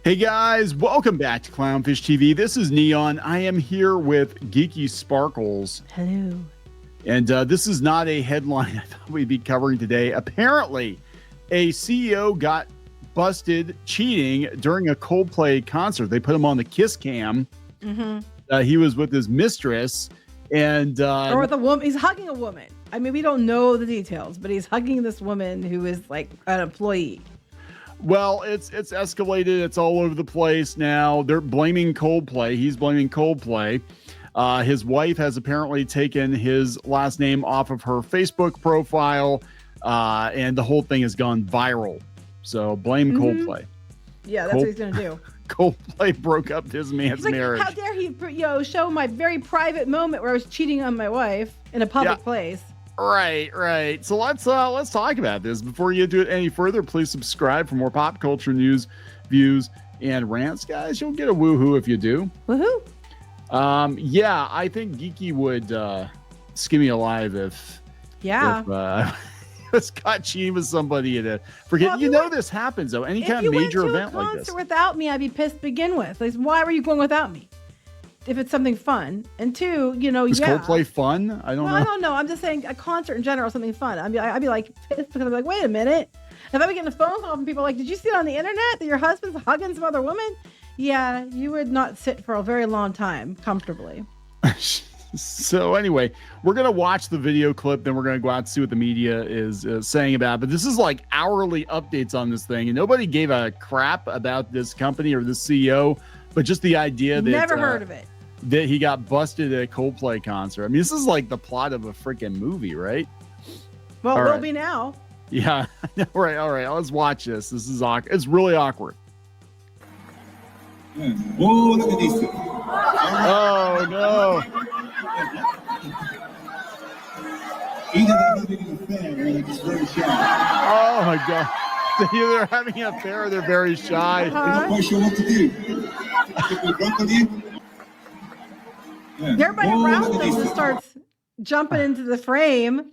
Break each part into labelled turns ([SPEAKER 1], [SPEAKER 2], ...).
[SPEAKER 1] Hey guys, welcome back to Clownfish TV. This is Kneon. I am here with Geeky Sparkles.
[SPEAKER 2] Hello.
[SPEAKER 1] And this is not a headline I thought we'd be covering today. Apparently, a CEO got busted cheating during a Coldplay concert. They put him on the kiss cam.
[SPEAKER 2] Mm-hmm.
[SPEAKER 1] He was with his mistress. And
[SPEAKER 2] or with a woman. He's hugging a woman. I mean, we don't know the details, but he's hugging this woman who is like an employee.
[SPEAKER 1] Well, it's escalated. It's all over the place now. They're blaming Coldplay. He's blaming Coldplay. His wife has apparently taken his last name off of her Facebook profile, and the whole thing has gone viral. So blame Coldplay.
[SPEAKER 2] Yeah, that's what he's going to do.
[SPEAKER 1] Coldplay broke up his man's marriage.
[SPEAKER 2] How dare he, show my very private moment where I was cheating on my wife in a public place.
[SPEAKER 1] Right. So let's talk about this. Before you do it any further, please subscribe for more pop culture news, views, and rants, guys. You'll get a woohoo if you do.
[SPEAKER 2] Woohoo!
[SPEAKER 1] Yeah, I think Geeky would skin me alive if was caught cheating with somebody at a this happens though. Any kind of major event like this.
[SPEAKER 2] Without me, I'd be pissed to begin with. Like, why were you going without me? If it's something fun, and two,
[SPEAKER 1] is Coldplay fun? I don't know.
[SPEAKER 2] I don't know. I'm just saying a concert in general, something fun. I'd be like pissed because I'm like, wait a minute. If I be getting a phone call from people like, did you see it on the internet that your husband's hugging some other woman? Yeah, you would not sit for a very long time comfortably.
[SPEAKER 1] So anyway, we're going to watch the video clip, then we're going to go out and see what the media is saying about it. But this is like hourly updates on this thing, and nobody gave a crap about this company or this CEO, but just the idea that
[SPEAKER 2] never heard of it.
[SPEAKER 1] That he got busted at a Coldplay concert. I mean, this is like the plot of a freaking movie, right?
[SPEAKER 2] Well, it will be now.
[SPEAKER 1] Yeah. All right. Let's watch this. This is awkward. It's really awkward.
[SPEAKER 3] Oh, look at these two.
[SPEAKER 1] Oh, no.
[SPEAKER 3] Either they're having an affair or they're just very shy.
[SPEAKER 1] Oh, my God. Either they're having an affair or they're very shy.
[SPEAKER 3] They're not quite sure what to do.
[SPEAKER 2] Everybody around them starts jumping into the frame.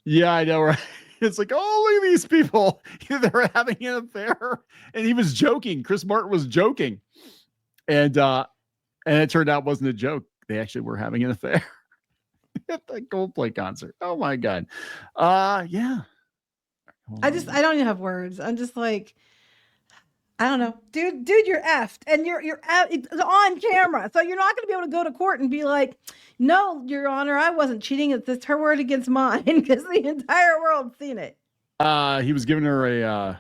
[SPEAKER 1] Yeah, I know, right? It's like, oh, look at these people. Either they're having an affair. And he was joking. Chris Martin was joking. And it turned out it wasn't a joke. They actually were having an affair at the Coldplay concert. Oh, my God. Yeah.
[SPEAKER 2] I don't even have words. I'm just like, I don't know, dude, you're effed, and you're it's on camera, so you're not going to be able to go to court and be like, no, Your Honor, I wasn't cheating. It's her word against mine, because the entire world's seen it.
[SPEAKER 1] He was giving her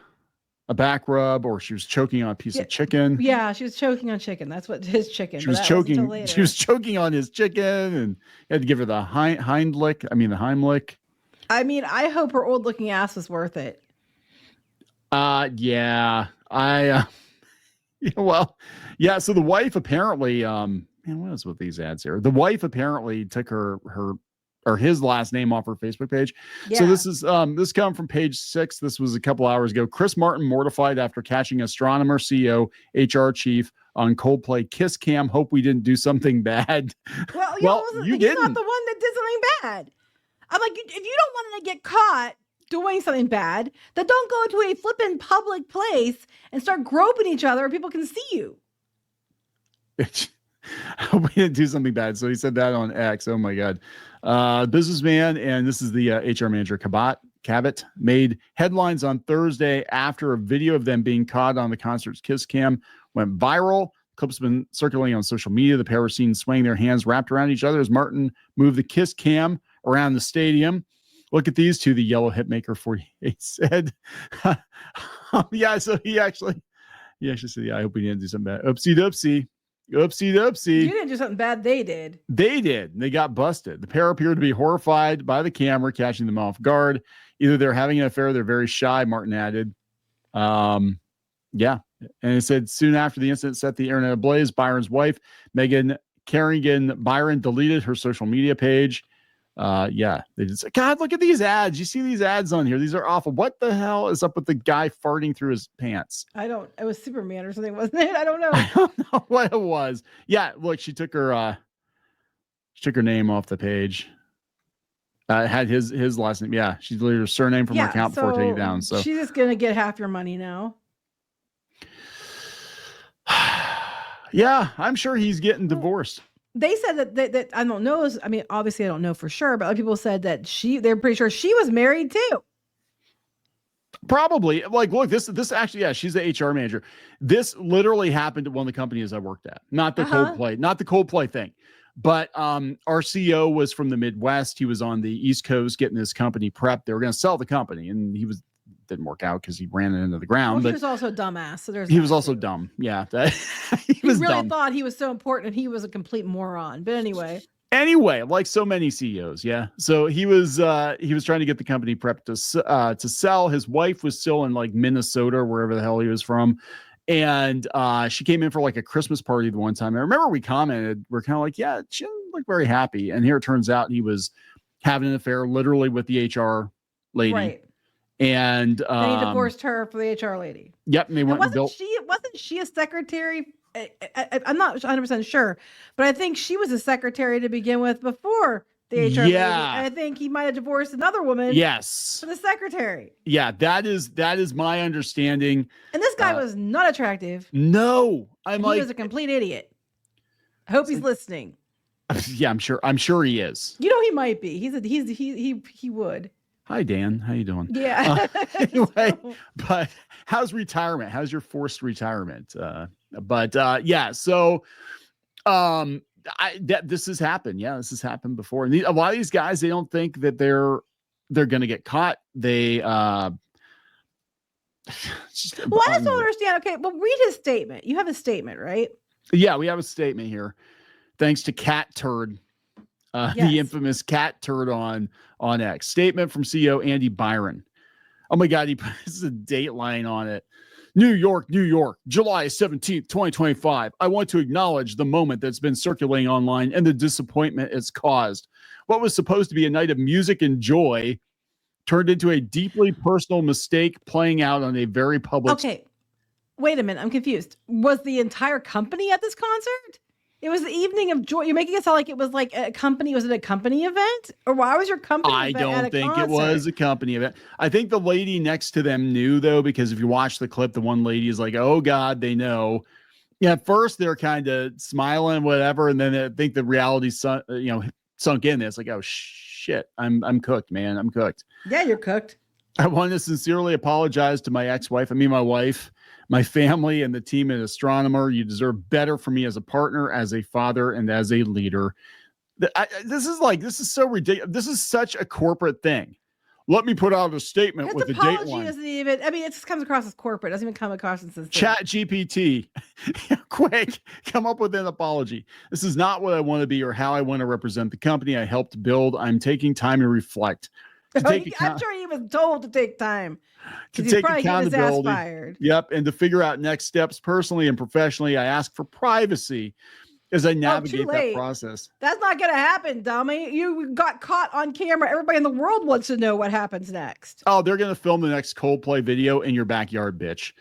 [SPEAKER 1] a back rub, or she was choking on a piece of chicken.
[SPEAKER 2] Yeah, she was choking on chicken. That's what his chicken.
[SPEAKER 1] She was choking. She was choking on his chicken, and he had to give her the Heimlich. I mean, I hope her old-looking ass was worth it. Yeah. So the wife apparently, what is with these ads here? The wife apparently took her or his last name off her Facebook page. Yeah. So this is, this come from page 6. This was a couple hours ago. Chris Martin mortified after catching Astronomer CEO, HR chief on Coldplay kiss cam. Hope we didn't do something bad.
[SPEAKER 2] Well, you didn't. He's not the one that did something bad. I'm like, if you don't want to get caught doing something bad, then don't go into a flippin' public place and start groping each other where people can see you.
[SPEAKER 1] We didn't do something bad. So he said that on X. Oh my God. Businessman, and this is the HR manager, Cabot, made headlines on Thursday after a video of them being caught on the concert's kiss cam went viral. Clips have been circulating on social media. The pair were seen swaying their hands wrapped around each other as Martin moved the kiss cam around the stadium. Look at these two, the yellow hitmaker 48 said. Yeah, so he actually said, yeah, I hope we didn't do something bad. Oopsie doopsie. Oopsie doopsie.
[SPEAKER 2] You didn't do something bad. They did.
[SPEAKER 1] They did. They got busted. The pair appeared to be horrified by the camera, catching them off guard. Either they're having an affair, they're very shy, Martin added. Yeah. And it said soon after the incident set the internet ablaze, Byron's wife, Megan Carrigan Byron, deleted her social media page. Yeah, they just say, God, look at these ads. You see these ads on here. These are awful. What the hell is up with the guy farting through his pants?
[SPEAKER 2] It was Superman or something, wasn't it? I don't know.
[SPEAKER 1] I don't know what it was. Yeah, look, she took her name off the page. Had his last name. Yeah, she deleted her surname from her account before taking it down. So
[SPEAKER 2] she's just gonna get half your money now.
[SPEAKER 1] Yeah, I'm sure he's getting divorced.
[SPEAKER 2] They said that I don't know. I mean, obviously I don't know for sure, but other people said that they're pretty sure she was married too.
[SPEAKER 1] Probably. Like, look, this actually, yeah, she's the HR manager. This literally happened at one of the companies I worked at. Not the Coldplay thing. But our CEO was from the Midwest. He was on the East Coast getting this company prepped. They were going to sell the company, and didn't work out because he ran it into the ground.
[SPEAKER 2] Well,
[SPEAKER 1] but
[SPEAKER 2] he was also a dumbass. So
[SPEAKER 1] he was also dumb. Yeah, he was
[SPEAKER 2] really
[SPEAKER 1] dumb.
[SPEAKER 2] thought he was so important, and he was a complete moron. But
[SPEAKER 1] anyway, like so many CEOs, yeah. So he was trying to get the company prepped to sell. His wife was still in like Minnesota, wherever the hell he was from. And she came in for like a Christmas party the one time. I remember we commented, we're kind of like, yeah, she doesn't look very happy. And here it turns out he was having an affair literally with the HR lady.
[SPEAKER 2] Right.
[SPEAKER 1] And
[SPEAKER 2] he divorced her for the HR lady.
[SPEAKER 1] Yep. And they went
[SPEAKER 2] wasn't she a secretary? I'm not 100% sure, but I think she was a secretary to begin with before the HR lady. And I think he might have divorced another woman.
[SPEAKER 1] Yes.
[SPEAKER 2] For the secretary.
[SPEAKER 1] Yeah, that is my understanding.
[SPEAKER 2] And this guy was not attractive.
[SPEAKER 1] No.
[SPEAKER 2] He was a complete idiot. I hope he's listening.
[SPEAKER 1] Yeah, I'm sure he is.
[SPEAKER 2] You know, he might be. He would.
[SPEAKER 1] Hi, Dan. How you doing?
[SPEAKER 2] Yeah.
[SPEAKER 1] Anyway, but how's retirement? How's your forced retirement? Yeah. So, this has happened. Yeah, this has happened before. And a lot of these guys, they don't think that they're going to get caught. They,
[SPEAKER 2] I just don't understand. Okay, well, read his statement. You have a statement, right?
[SPEAKER 1] Yeah, we have a statement here. Thanks to Cat Turd. The infamous Cat Turd on X. Statement from CEO Andy Byron. Oh my God, this is a dateline on it. New York, July 17th, 2025. I want to acknowledge the moment that's been circulating online and the disappointment it's caused. What was supposed to be a night of music and joy turned into a deeply personal mistake playing out on a very public.
[SPEAKER 2] Okay, wait a minute. I'm confused. Was the entire company at this concert? It was the evening of joy. You're making it sound like it was like a company. Was it a company event? Or why was your company event
[SPEAKER 1] I don't think it was a company event. I think the lady next to them knew, though, because if you watch the clip, the one lady is like, oh, God, they know. Yeah, at first, they're kind of smiling, whatever. And then I think the reality sunk in. It's like, oh, shit, I'm cooked, man. I'm cooked.
[SPEAKER 2] Yeah, you're cooked.
[SPEAKER 1] I want to sincerely apologize to my ex-wife. my wife, my family, and the team at Astronomer. You deserve better from me as a partner, as a father, and as a leader. This is so ridiculous. This is such a corporate thing. Let me put out a statement with the dateline.
[SPEAKER 2] Isn't even. I mean, it just comes across as corporate. It doesn't even come across as
[SPEAKER 1] Chat GPT. Quick, come up with an apology. This is not what I want to be or how I want to represent the company I helped build. I'm taking time to reflect.
[SPEAKER 2] I'm sure he was told to take time
[SPEAKER 1] to take
[SPEAKER 2] accountability. His ass fired.
[SPEAKER 1] Yep, and to figure out next steps personally and professionally. I ask for privacy as I navigate that process.
[SPEAKER 2] That's not going to happen, dummy. You got caught on camera. Everybody in the world wants to know what happens next.
[SPEAKER 1] Oh, they're going to film the next Coldplay video in your backyard, bitch.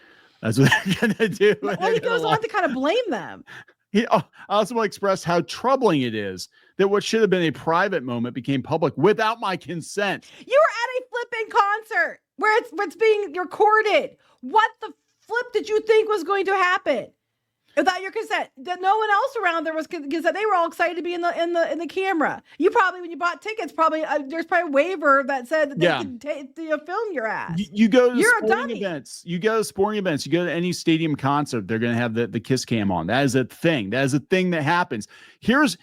[SPEAKER 1] That's what they're going to do.
[SPEAKER 2] Well, he goes on to kind of blame them.
[SPEAKER 1] I also want to express how troubling it is that what should have been a private moment became public without my consent.
[SPEAKER 2] You were at a flipping concert where it's being recorded. What the flip did you think was going to happen without your consent? That no one else around there was consent. They were all excited to be in the camera. You probably, when you bought tickets, there's probably a waiver that said that they could film your ass.
[SPEAKER 1] You go to sporting events. You go to sporting events. You go to any stadium concert. They're going to have the kiss cam on. That is a thing. That is a thing that happens. Here's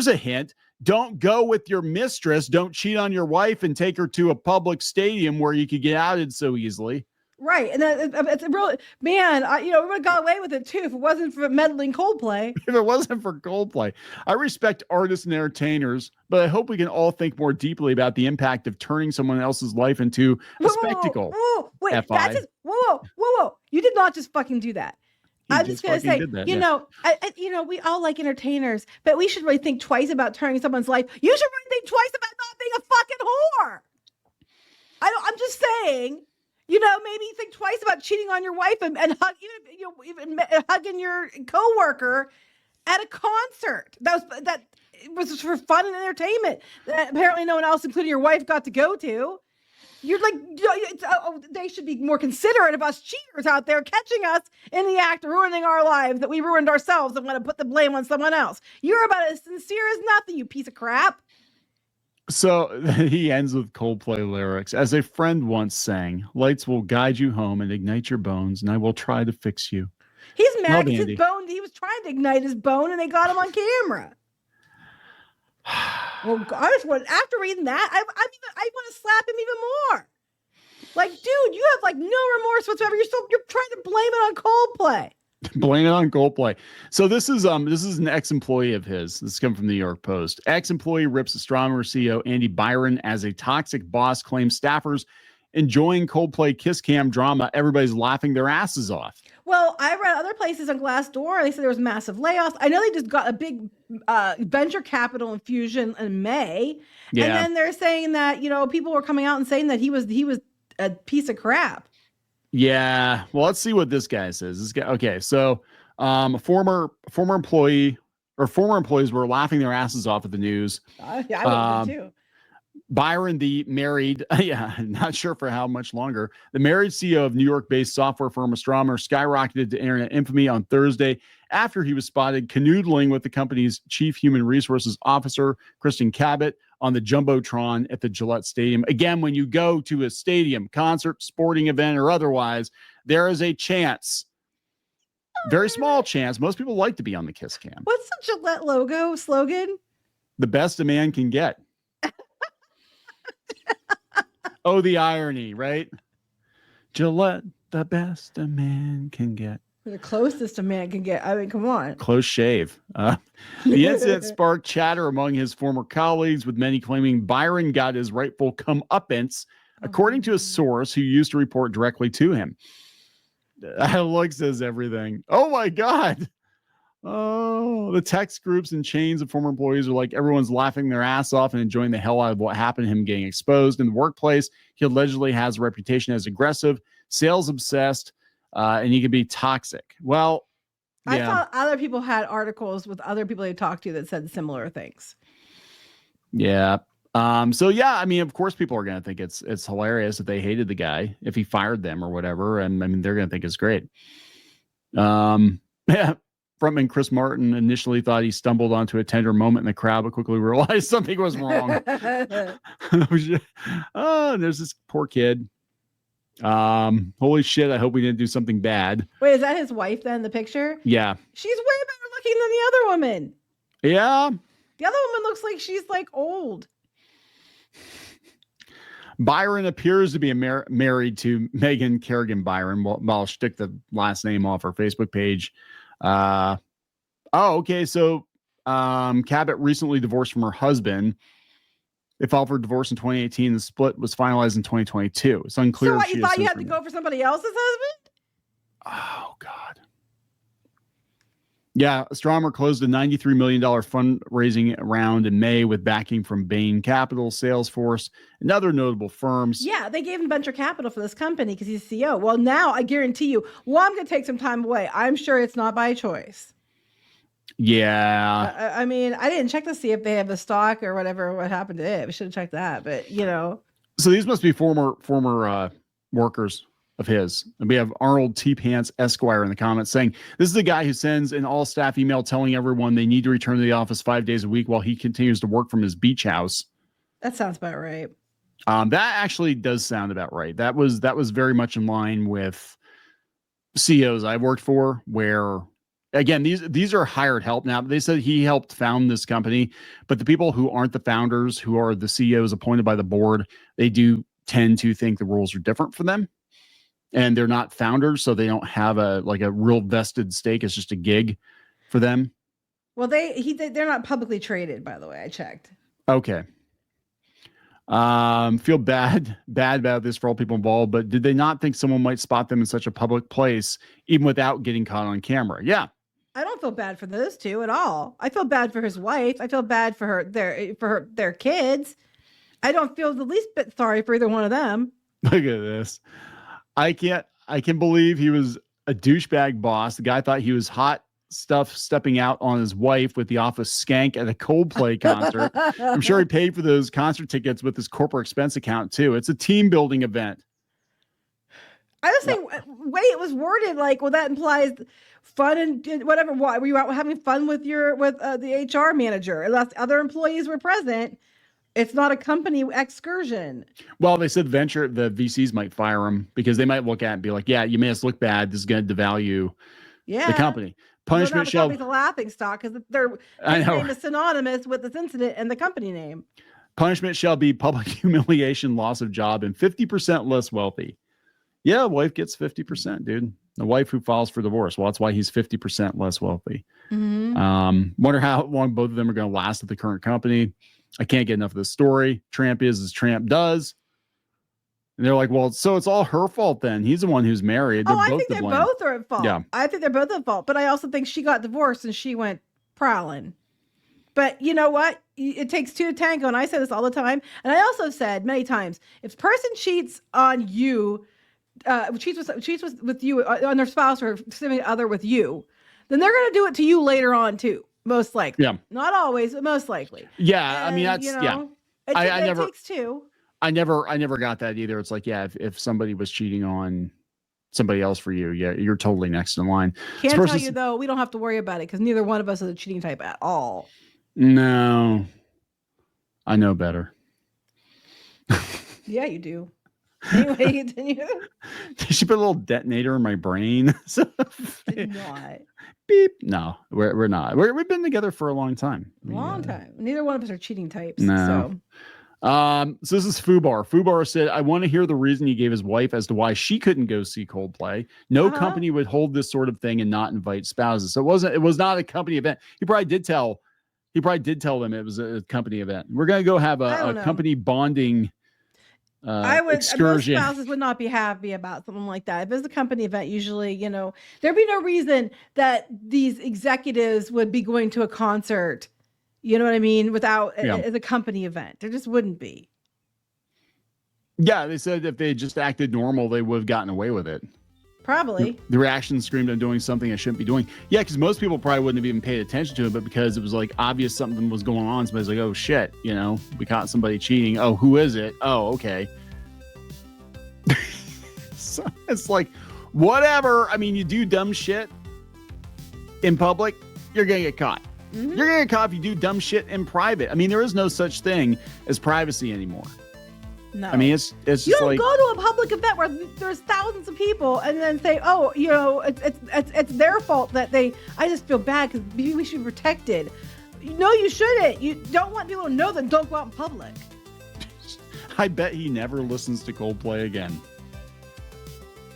[SPEAKER 1] a hint. Don't go with your mistress. Don't cheat on your wife and take her to a public stadium where you could get outed so easily.
[SPEAKER 2] Right. And it's a real, man, we would have got away with it too if it wasn't for meddling Coldplay.
[SPEAKER 1] If it wasn't for Coldplay. I respect artists and entertainers, but I hope we can all think more deeply about the impact of turning someone else's life into a spectacle.
[SPEAKER 2] Wait, that's just, whoa. You did not just fucking do that. I'm just going to say, we all like entertainers, but we should really think twice about turning someone's life. You should really think twice about not being a fucking whore. I'm just saying, maybe think twice about cheating on your wife and even hugging your coworker at a concert. That was for fun and entertainment that apparently no one else, including your wife, got to go to. You're like, they should be more considerate of us cheaters out there catching us in the act of ruining our lives that we ruined ourselves and want to put the blame on someone else. You're about as sincere as nothing, you piece of crap.
[SPEAKER 1] So he ends with Coldplay lyrics. As a friend once sang, lights will guide you home and ignite your bones, and I will try to fix you.
[SPEAKER 2] He's mad because
[SPEAKER 1] Andy.
[SPEAKER 2] his bone, he was trying to ignite his bone and they got him on camera. Well, I just want, after reading that, I want to slap him even more. Like, dude, you have like no remorse whatsoever. You're trying to blame it on Coldplay.
[SPEAKER 1] Blame it on Coldplay. So this is an ex-employee of his. This is coming from the New York Post. Ex-employee rips Astronomer CEO Andy Byron as a toxic boss, claims staffers enjoying Coldplay kiss cam drama. Everybody's laughing their asses off.
[SPEAKER 2] Well, I read other places on Glassdoor. They said there was massive layoffs. I know they just got a big venture capital infusion in May, and then they're saying that people were coming out and saying that he was a piece of crap.
[SPEAKER 1] Yeah. Well, let's see what this guy says. This guy. Okay. So, a former employee or former employees were laughing their asses off at the news.
[SPEAKER 2] Yeah, I would too.
[SPEAKER 1] Byron, the married, not sure for how much longer, the married CEO of New York-based software firm Astronomer skyrocketed to internet infamy on Thursday after he was spotted canoodling with the company's chief human resources officer, Kristen Cabot, on the Jumbotron at the Gillette Stadium. Again, when you go to a stadium, concert, sporting event, or otherwise, there is a chance, very small chance. Most people like to be on the kiss cam.
[SPEAKER 2] What's the Gillette logo slogan?
[SPEAKER 1] The best a man can get. Oh, the irony, right? Gillette, the best a man can get.
[SPEAKER 2] The closest a man can get. I mean, come on.
[SPEAKER 1] Close shave. The incident sparked chatter among his former colleagues, with many claiming Byron got his rightful comeuppance, according to a source who used to report directly to him. Alex says everything. Oh, my God. Oh, the text groups and chains of former employees are like everyone's laughing their ass off and enjoying the hell out of what happened to him getting exposed in the workplace. He allegedly has a reputation as aggressive, sales obsessed, and he can be toxic. Well, yeah.
[SPEAKER 2] I thought other people had articles with other people they talked to that said similar things.
[SPEAKER 1] Yeah. So yeah, I mean, of course, people are going to think it's hilarious if they hated the guy, if he fired them or whatever, and I mean, they're going to think it's great. Yeah. Frontman Chris Martin initially thought he stumbled onto a tender moment in the crowd, but quickly realized something was wrong. Oh, and there's this poor kid. Holy shit, I hope we didn't do something bad.
[SPEAKER 2] Wait, is that his wife then, the picture?
[SPEAKER 1] Yeah.
[SPEAKER 2] She's way better looking than the other woman.
[SPEAKER 1] Yeah.
[SPEAKER 2] The other woman looks like she's like old.
[SPEAKER 1] Byron appears to be married to Megan Kerrigan Byron. Well, I'll stick the last name off her Facebook page. Okay. So, Cabot recently divorced from her husband. They filed for divorce in 2018. The split was finalized in 2022. It's unclear.
[SPEAKER 2] So what, you thought you had to go for somebody else's husband?
[SPEAKER 1] Oh, God. Yeah. Astronomer closed a $93 million fundraising round in May with backing from Bain Capital, Salesforce, and other notable firms.
[SPEAKER 2] Yeah, they gave him venture capital for this company because he's CEO. Well, now I guarantee you, I'm going to take some time away. I'm sure it's not by choice.
[SPEAKER 1] Yeah.
[SPEAKER 2] I mean, I didn't check to see if they have a stock or whatever, what happened to it. We should have checked that, but
[SPEAKER 1] So these must be former workers of his. And we have Arnold T. Pants Esquire in the comments saying, this is the guy who sends an all staff email telling everyone they need to return to the office 5 days a week while he continues to work from his beach house.
[SPEAKER 2] That sounds about right.
[SPEAKER 1] That actually does sound about right. That was very much in line with CEOs I worked for, where again, these are hired help now. They said he helped found this company, but the people who aren't the founders, who are the CEOs appointed by the board, they do tend to think the rules are different for them. And they're not founders, so they don't have a real vested stake. It's just a gig for them.
[SPEAKER 2] Well, they're not publicly traded, by the way. I checked.
[SPEAKER 1] Okay. Feel bad about this for all people involved, but did they not think someone might spot them in such a public place, even without getting caught on camera? Yeah.
[SPEAKER 2] I don't feel bad for those two at all. I feel bad for his wife. I feel bad for their kids. I don't feel the least bit sorry for either one of them.
[SPEAKER 1] Look at this. I can believe he was a douchebag boss. The guy thought he was hot stuff stepping out on his wife with the office skank at a Coldplay concert. I'm sure he paid for those concert tickets with his corporate expense account too. It's a team building event.
[SPEAKER 2] I just think way it was worded like, well, that implies fun and whatever. Why were you out having fun with the HR manager? Unless other employees were present, it's not a company excursion.
[SPEAKER 1] Well, they said the VCs might fire him because they might look at it and be like, yeah, you made us look bad. This is going to devalue the company. Punishment shall be
[SPEAKER 2] the laughing stock because their name is synonymous with this incident and the company name.
[SPEAKER 1] Punishment shall be public humiliation, loss of job, and 50% less wealthy. Yeah, wife gets 50%, dude. The wife who files for divorce. Well, that's why he's 50% less wealthy. Wonder how long both of them are going to last at the current company. I can't get enough of this story. Tramp is as Tramp does. And they're like, well, so it's all her fault then. He's the one who's married.
[SPEAKER 2] I think they both are at fault.
[SPEAKER 1] Yeah.
[SPEAKER 2] I think they're both at fault. But I also think she got divorced and she went prowling. But you know what? It takes two to tango. And I say this all the time. And I also said many times, if a person cheats on you, cheats with you on their spouse or significant other with you, then they're going to do it to you later on too. Most likely. Yeah. Not always, but most likely.
[SPEAKER 1] Yeah. And, I mean, that's, it
[SPEAKER 2] takes two.
[SPEAKER 1] I never got that either. It's like, yeah, if somebody was cheating on somebody else for you, yeah, you're totally next in line.
[SPEAKER 2] Can't tell you though, we don't have to worry about it because neither one of us is a cheating type at all.
[SPEAKER 1] No, I know better.
[SPEAKER 2] Yeah, you do. Anyway, continue.
[SPEAKER 1] She put a little detonator in my brain.
[SPEAKER 2] Did not.
[SPEAKER 1] Beep. No, we're not. We've been together for a long time.
[SPEAKER 2] Long time. Neither one of us are cheating types.
[SPEAKER 1] No. So this is Fubar. Fubar said, I want to hear the reason he gave his wife as to why she couldn't go see Coldplay. No company would hold this sort of thing and not invite spouses. So it was not a company event. He probably did tell them it was a company event. We're going to go have a company bonding excursion.
[SPEAKER 2] Most spouses would not be happy about something like that. If it's a company event, usually, there'd be no reason that these executives would be going to a concert. You know what I mean? Without the company event, there just wouldn't be.
[SPEAKER 1] Yeah, they said if they just acted normal, they would have gotten away with it.
[SPEAKER 2] Probably.
[SPEAKER 1] The reaction screamed, I'm doing something I shouldn't be doing. Yeah, because most people probably wouldn't have even paid attention to it, but because it was like obvious something was going on, somebody's like, oh shit, we caught somebody cheating. Oh, who is it? Oh, okay. So it's like, whatever. I mean, you do dumb shit in public, you're going to get caught. Mm-hmm. You're going to get caught if you do dumb shit in private. I mean, there is no such thing as privacy anymore.
[SPEAKER 2] No.
[SPEAKER 1] I mean, it's just
[SPEAKER 2] you don't
[SPEAKER 1] like,
[SPEAKER 2] go to a public event where there's thousands of people and then say, oh, it's their fault that I just feel bad because we should be protected. No, you shouldn't. You don't want people to know that. Don't go out in public.
[SPEAKER 1] I bet he never listens to Coldplay again.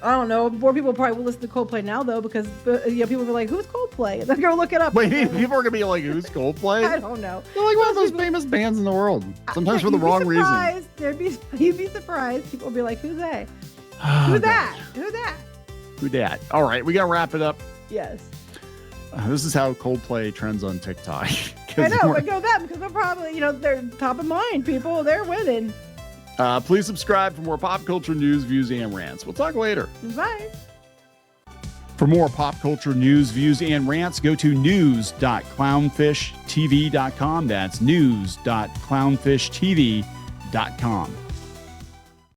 [SPEAKER 2] I don't know. More people probably will listen to Coldplay now, though, because people will be like, "Who's Coldplay?" And they're gonna look it up.
[SPEAKER 1] Wait, people are gonna be like, "Who's Coldplay?"
[SPEAKER 2] I don't know.
[SPEAKER 1] They're like one of the most famous bands in the world. Sometimes for the wrong reason.
[SPEAKER 2] You'd be surprised. People will be like, "Who's they? Who's that? Who's that?
[SPEAKER 1] Who dat?" All right, we gotta wrap it up.
[SPEAKER 2] Yes.
[SPEAKER 1] This is how Coldplay trends on TikTok.
[SPEAKER 2] I know. I go them because they're probably they're top of mind. People, they're winning.
[SPEAKER 1] Please subscribe for more pop culture news, views, and rants. We'll talk later.
[SPEAKER 2] Bye.
[SPEAKER 1] For more pop culture news, views, and rants, go to news.clownfishtv.com. That's news.clownfishtv.com.